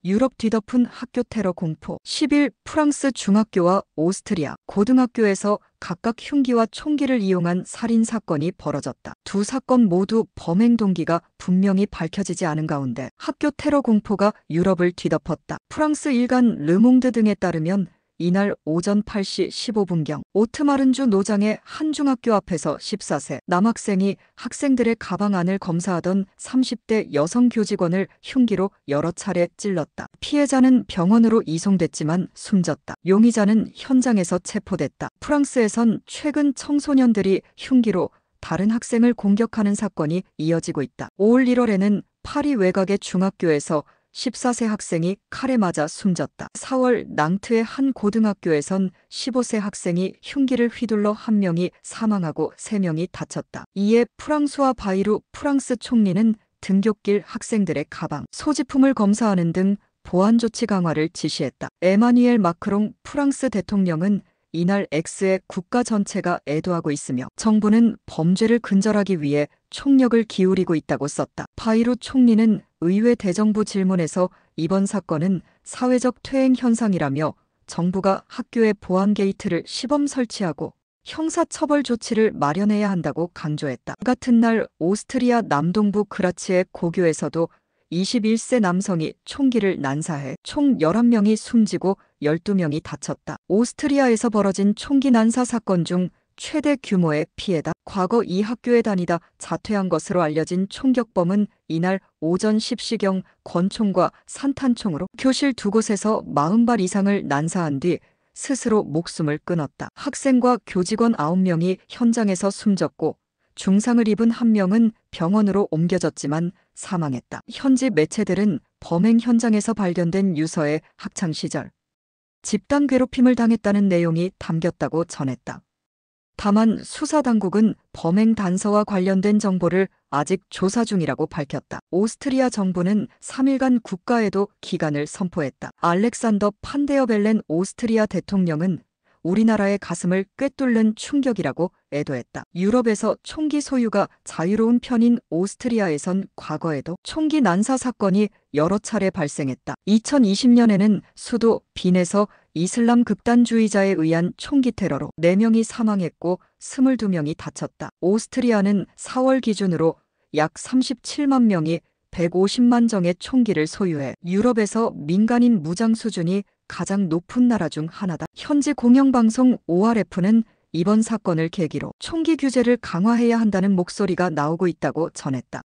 유럽 뒤덮은 학교 테러 공포. 10일 프랑스 중학교와 오스트리아 고등학교에서 각각 흉기와 총기를 이용한 살인 사건이 벌어졌다. 두 사건 모두 범행 동기가 분명히 밝혀지지 않은 가운데 학교 테러 공포가 유럽을 뒤덮었다. 프랑스 일간 르몽드 등에 따르면 이날 오전 8시 15분경 오트마른주 노장의 한 중학교 앞에서 14세 남학생이 학생들의 가방 안을 검사하던 30대 여성 교직원을 흉기로 여러 차례 찔렀다. 피해자는 병원으로 이송됐지만 숨졌다. 용의자는 현장에서 체포됐다. 프랑스에선 최근 청소년들이 흉기로 다른 학생을 공격하는 사건이 이어지고 있다. 올 1월에는 파리 외곽의 중학교에서 14세 학생이 칼에 맞아 숨졌다. 4월 낭트의 한 고등학교에선 15세 학생이 흉기를 휘둘러 한 명이 사망하고 3명이 다쳤다. 이에 프랑수아 바이루 프랑스 총리는 등굣길 학생들의 가방, 소지품을 검사하는 등 보안 조치 강화를 지시했다. 에마뉘엘 마크롱 프랑스 대통령은 이날 X의 국가 전체가 애도하고 있으며 정부는 범죄를 근절하기 위해 총력을 기울이고 있다고 썼다. 바이루 총리는 의회 대정부 질문에서 이번 사건은 사회적 퇴행 현상이라며 정부가 학교에 보안 게이트를 시범 설치하고 형사처벌 조치를 마련해야 한다고 강조했다. 같은 날 오스트리아 남동부 그라츠의 고교에서도 21세 남성이 총기를 난사해 총 11명이 숨지고 12명이 다쳤다. 오스트리아에서 벌어진 총기 난사 사건 중 최대 규모의 피해다. 과거 이 학교에 다니다 자퇴한 것으로 알려진 총격범은 이날 오전 10시경 권총과 산탄총으로 교실 두 곳에서 40발 이상을 난사한 뒤 스스로 목숨을 끊었다. 학생과 교직원 9명이 현장에서 숨졌고 중상을 입은 한 명은 병원으로 옮겨졌지만 사망했다. 현지 매체들은 범행 현장에서 발견된 유서에 학창시절 집단 괴롭힘을 당했다는 내용이 담겼다고 전했다. 다만 수사당국은 범행 단서와 관련된 정보를 아직 조사 중이라고 밝혔다. 오스트리아 정부는 3일간 국가애도 기간을 선포했다. 알렉산더 판데어벨렌 오스트리아 대통령은 우리나라의 가슴을 꿰뚫는 충격이라고 애도했다. 유럽에서 총기 소유가 자유로운 편인 오스트리아에선 과거에도 총기 난사 사건이 여러 차례 발생했다. 2020년에는 수도 빈에서 이슬람 극단주의자에 의한 총기 테러로 4명이 사망했고 22명이 다쳤다. 오스트리아는 4월 기준으로 약 37만 명이 150만 정의 총기를 소유해 유럽에서 민간인 무장 수준이 가장 높은 나라 중 하나다. 현지 공영방송 ORF는 이번 사건을 계기로 총기 규제를 강화해야 한다는 목소리가 나오고 있다고 전했다.